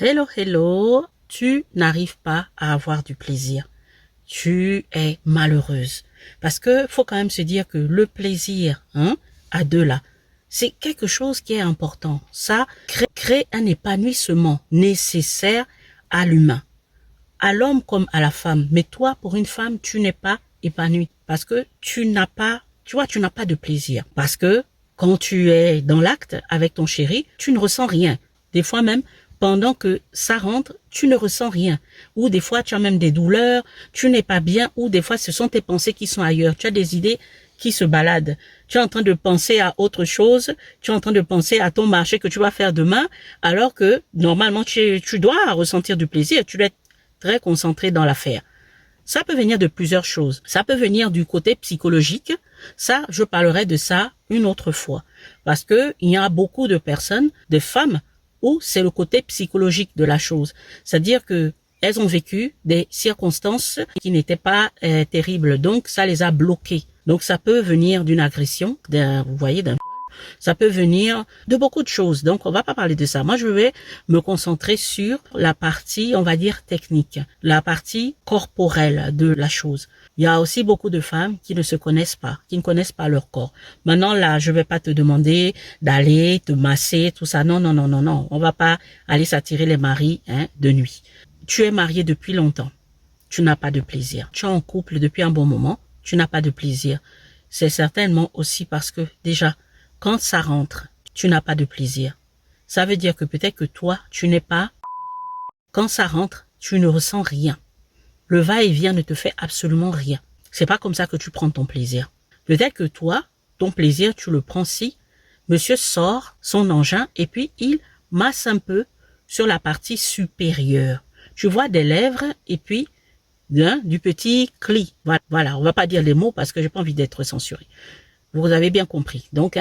Hello, hello, tu n'arrives pas à avoir du plaisir. Tu es malheureuse. Parce que faut quand même se dire que le plaisir, à deux là, c'est quelque chose qui est important. Ça crée un épanouissement nécessaire à l'humain, à l'homme comme à la femme. Mais toi, pour une femme, tu n'es pas épanoui parce que tu n'as pas, tu vois, tu n'as pas de plaisir. Parce que quand tu es dans l'acte avec ton chéri, tu ne ressens rien. Des fois même, pendant que ça rentre, tu ne ressens rien. Ou des fois, tu as même des douleurs, tu n'es pas bien, ou des fois, ce sont tes pensées qui sont ailleurs. Tu as des idées qui se baladent. Tu es en train de penser à autre chose, tu es en train de penser à ton marché que tu vas faire demain, alors que normalement, tu dois ressentir du plaisir, tu dois être très concentré dans l'affaire. Ça peut venir de plusieurs choses. Ça peut venir du côté psychologique. Ça, je parlerai de ça une autre fois. Parce que il y a beaucoup de personnes, de femmes, où c'est le côté psychologique de la chose. C'est-à-dire que elles ont vécu des circonstances qui n'étaient pas terribles. Donc, ça les a bloquées. Donc, ça peut venir d'une agression, vous voyez, d'un ça peut venir de beaucoup de choses. Donc, on va pas parler de ça. Moi, je vais me concentrer sur la partie, on va dire, technique, la partie corporelle de la chose. Il y a aussi beaucoup de femmes qui ne se connaissent pas, qui ne connaissent pas leur corps. Maintenant, là, je vais pas te demander d'aller te masser, tout ça. Non, non, non, non, non. On va pas aller s'attirer les maris, de nuit. Tu es marié depuis longtemps. Tu n'as pas de plaisir. Tu es en couple depuis un bon moment. Tu n'as pas de plaisir. C'est certainement aussi parce que, déjà, quand ça rentre, tu n'as pas de plaisir. Ça veut dire que peut-être que toi, tu n'es pas... Quand ça rentre, tu ne ressens rien. Le va-et-vient ne te fait absolument rien. C'est pas comme ça que tu prends ton plaisir. Peut-être que toi, ton plaisir, tu le prends si monsieur sort son engin et puis il masse un peu sur la partie supérieure. Tu vois des lèvres et puis du petit cli. Voilà, on va pas dire les mots parce que j'ai pas envie d'être censuré. Vous avez bien compris. Donc,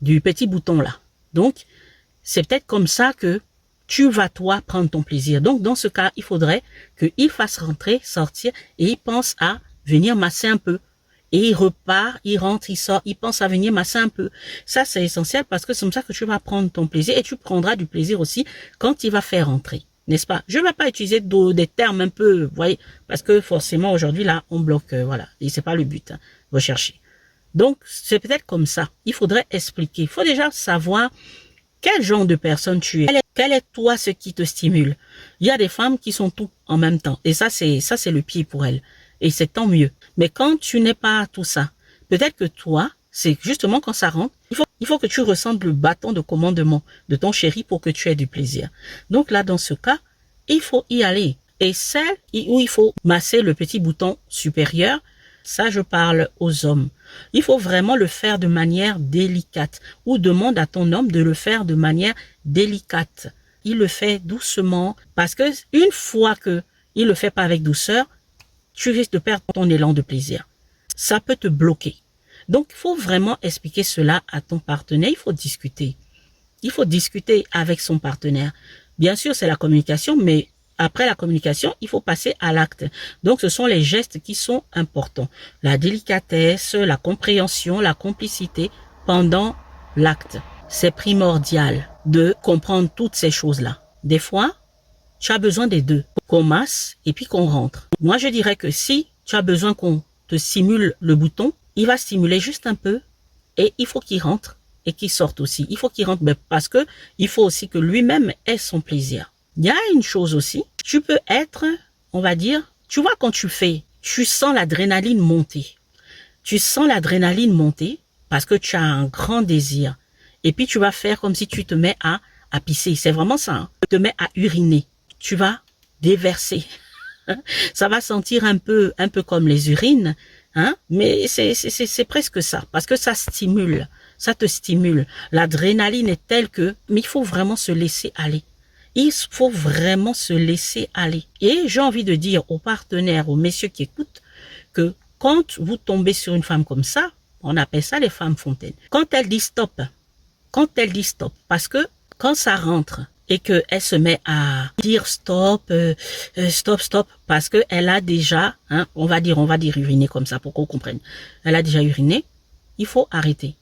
du petit bouton là. Donc, c'est peut-être comme ça que tu vas, toi, prendre ton plaisir. Donc, dans ce cas, il faudrait qu'il fasse rentrer, sortir, et il pense à venir masser un peu. Et il repart, il rentre, il sort, il pense à venir masser un peu. Ça, c'est essentiel parce que c'est comme ça que tu vas prendre ton plaisir et tu prendras du plaisir aussi quand il va faire rentrer. N'est-ce pas? Je ne vais pas utiliser des termes un peu, vous voyez, parce que forcément, aujourd'hui, là, on bloque, voilà. Et c'est pas le but, rechercher. Donc, c'est peut-être comme ça. Il faudrait expliquer. Il faut déjà savoir quel genre de personne tu es. Quel est toi ce qui te stimule? Il y a des femmes qui sont tout en même temps. Et ça, c'est le pied pour elles. Et c'est tant mieux. Mais quand tu n'es pas tout ça, peut-être que toi, c'est justement quand ça rentre, il faut que tu ressentes le bâton de commandement de ton chéri pour que tu aies du plaisir. Donc là, dans ce cas, il faut y aller. Et celle où il faut masser le petit bouton supérieur, ça, je parle aux hommes. Il faut vraiment le faire de manière délicate. Ou demande à ton homme de le faire de manière délicate. Il le fait doucement. Parce que une fois que il le fait pas avec douceur, tu risques de perdre ton élan de plaisir. Ça peut te bloquer. Donc, il faut vraiment expliquer cela à ton partenaire. Il faut discuter. Il faut discuter avec son partenaire. Bien sûr, c'est la communication, mais après la communication, il faut passer à l'acte. Donc, ce sont les gestes qui sont importants. La délicatesse, la compréhension, la complicité pendant l'acte. C'est primordial de comprendre toutes ces choses-là. Des fois, tu as besoin des deux. Qu'on masse et puis qu'on rentre. Moi, je dirais que si tu as besoin qu'on te stimule le bouton, il va stimuler juste un peu et il faut qu'il rentre et qu'il sorte aussi. Il faut qu'il rentre parce que il faut aussi que lui-même ait son plaisir. Il y a une chose aussi, tu peux être, on va dire, tu vois quand tu fais, tu sens l'adrénaline monter. Tu sens l'adrénaline monter parce que tu as un grand désir. Et puis tu vas faire comme si tu te mets à pisser. C'est vraiment ça. Tu te mets à uriner. Tu vas déverser. Ça va sentir un peu comme les urines, mais c'est presque ça, parce que ça stimule, ça te stimule. L'adrénaline est telle que, mais il faut vraiment se laisser aller. Il faut vraiment se laisser aller. Et j'ai envie de dire aux partenaires, aux messieurs qui écoutent, que quand vous tombez sur une femme comme ça, on appelle ça les femmes fontaines. Quand elle dit stop, parce que quand ça rentre et qu'elle se met à dire stop, stop, parce qu'elle a déjà, on va dire uriner comme ça pour qu'on comprenne. Elle a déjà uriné, il faut arrêter.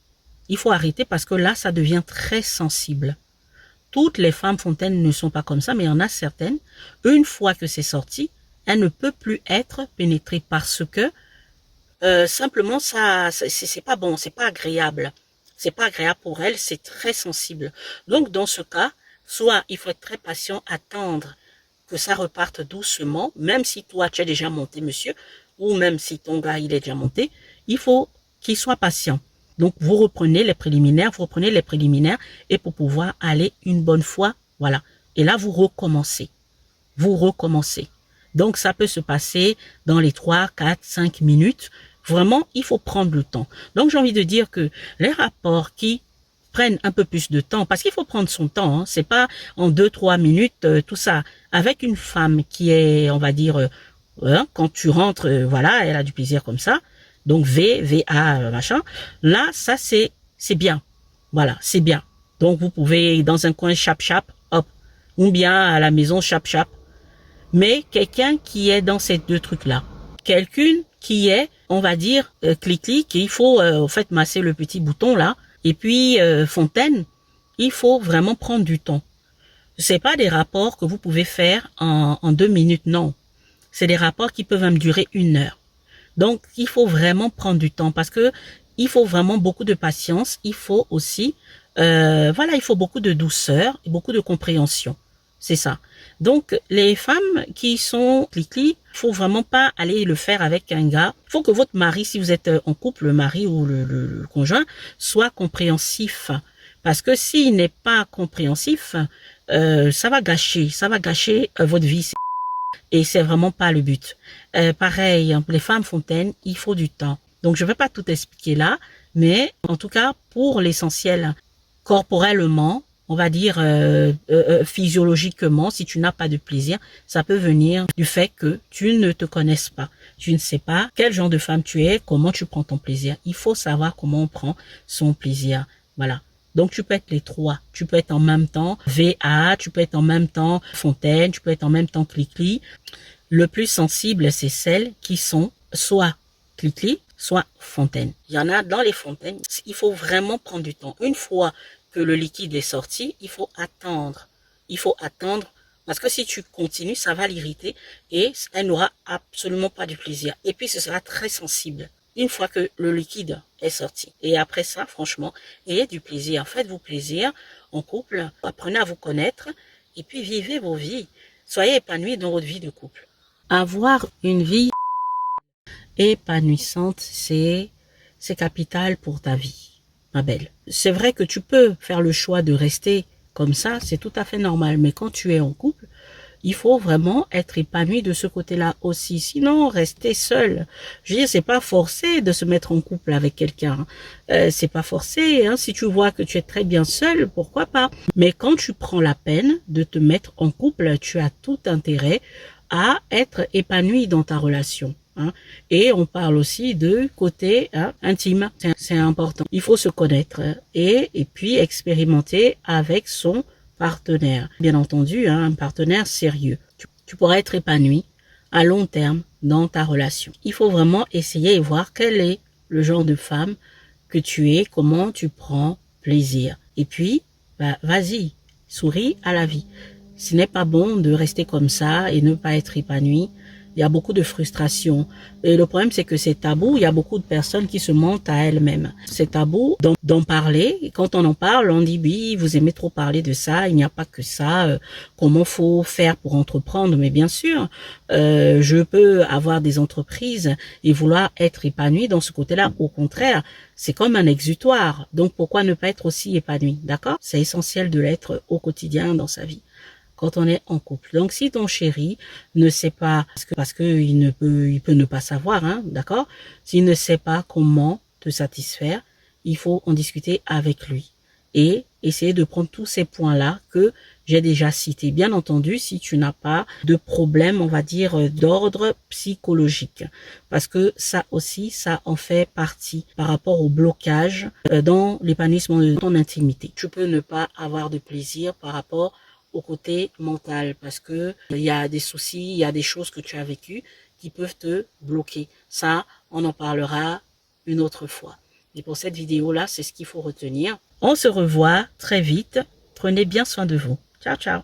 Il faut arrêter parce que là, ça devient très sensible. toutes les femmes fontaines ne sont pas comme ça, mais il y en a certaines. Une fois que c'est sorti, elle ne peut plus être pénétrée parce que simplement ça, c'est pas bon, c'est pas agréable. C'est pas agréable pour elle, c'est très sensible. Donc dans ce cas, soit il faut être très patient, attendre que ça reparte doucement, même si toi tu es déjà monté, monsieur, ou même si ton gars il est déjà monté, il faut qu'il soit patient. Donc vous reprenez les préliminaires, et pour pouvoir aller une bonne fois, voilà. Et là vous recommencez. Vous recommencez. Donc ça peut se passer dans les 3, 4, 5 minutes. Vraiment, il faut prendre le temps. Donc j'ai envie de dire que les rapports qui prennent un peu plus de temps, parce qu'il faut prendre son temps, hein, c'est pas en 2, 3 minutes, tout ça. Avec une femme qui est, on va dire, quand tu rentres, voilà, elle a du plaisir comme ça, donc VA, machin, là, ça c'est bien. Voilà, c'est bien. Donc vous pouvez, dans un coin, chap, hop, ou bien à la maison, chap. Mais quelqu'un qui est dans ces deux trucs-là, quelqu'un qui est, on va dire, clic, il faut en fait masser le petit bouton là, et puis fontaine, il faut vraiment prendre du temps. C'est pas des rapports que vous pouvez faire en 2 minutes, non. C'est des rapports qui peuvent même durer 1 heure. Donc il faut vraiment prendre du temps parce que il faut vraiment beaucoup de patience. Il faut aussi, voilà, il faut beaucoup de douceur et beaucoup de compréhension. C'est ça. Donc, les femmes qui sont clic-clic, faut vraiment pas aller le faire avec un gars. Il faut que votre mari, si vous êtes en couple, le mari ou le conjoint, soit compréhensif. Parce que s'il n'est pas compréhensif, ça va gâcher votre vie. Et c'est vraiment pas le but. Pareil, les femmes fontaines, il faut du temps. Donc, je vais pas tout expliquer là, mais en tout cas, pour l'essentiel, corporellement, on va dire physiologiquement, si tu n'as pas de plaisir, ça peut venir du fait que tu ne te connaisses pas. Tu ne sais pas quel genre de femme tu es, comment tu prends ton plaisir. Il faut savoir comment on prend son plaisir. Voilà. Donc tu peux être les trois. Tu peux être en même temps VA, tu peux être en même temps fontaine, tu peux être en même temps clic-clic. Le plus sensible, c'est celles qui sont soit clic-clic, soit fontaine. Il y en a dans les fontaines, il faut vraiment prendre du temps. Une fois que le liquide est sorti, il faut attendre. Il faut attendre parce que si tu continues, ça va l'irriter et elle n'aura absolument pas de plaisir. Et puis, ce sera très sensible une fois que le liquide est sorti. Et après ça, franchement, ayez du plaisir. Faites-vous plaisir en couple. Apprenez à vous connaître et puis vivez vos vies. Soyez épanouis dans votre vie de couple. Avoir une vie épanouissante, c'est capital pour ta vie, ma belle. C'est vrai que tu peux faire le choix de rester comme ça, c'est tout à fait normal. Mais quand tu es en couple, il faut vraiment être épanoui de ce côté-là aussi. Sinon, rester seul. Je veux dire, c'est pas forcé de se mettre en couple avec quelqu'un. C'est pas forcé. Hein. Si tu vois que tu es très bien seul, pourquoi pas. Mais quand tu prends la peine de te mettre en couple, tu as tout intérêt à être épanoui dans ta relation. Hein. Et on parle aussi de côté intime, c'est important. Il faut se connaître et puis expérimenter avec son partenaire. Bien entendu, un partenaire sérieux. Tu pourras être épanoui à long terme dans ta relation. Il faut vraiment essayer et voir quel est le genre de femme que tu es, comment tu prends plaisir. Et puis, vas-y, souris à la vie. Ce n'est pas bon de rester comme ça et ne pas être épanoui. Il y a beaucoup de frustration. Et le problème, c'est que c'est tabou. Il y a beaucoup de personnes qui se mentent à elles-mêmes. C'est tabou d'en parler. Et quand on en parle, on dit, oui, vous aimez trop parler de ça. Il n'y a pas que ça. Comment faut faire pour entreprendre? Mais bien sûr, je peux avoir des entreprises et vouloir être épanoui dans ce côté-là. Au contraire, c'est comme un exutoire. Donc, pourquoi ne pas être aussi épanoui? D'accord? C'est essentiel de l'être au quotidien dans sa vie. Quand on est en couple. Donc, si ton chéri ne sait pas, parce que il peut ne pas savoir, hein, d'accord? S'il ne sait pas comment te satisfaire, il faut en discuter avec lui et essayer de prendre tous ces points-là que j'ai déjà cités. Bien entendu, si tu n'as pas de problème, on va dire, d'ordre psychologique. Parce que ça aussi, ça en fait partie par rapport au blocage dans l'épanouissement de ton intimité. Tu peux ne pas avoir de plaisir par rapport au côté mental parce que il y a des soucis, il y a des choses que tu as vécues qui peuvent te bloquer. Ça, on en parlera une autre fois. Et pour cette vidéo-là, c'est ce qu'il faut retenir. On se revoit très vite Prenez bien soin de vous. Ciao, ciao.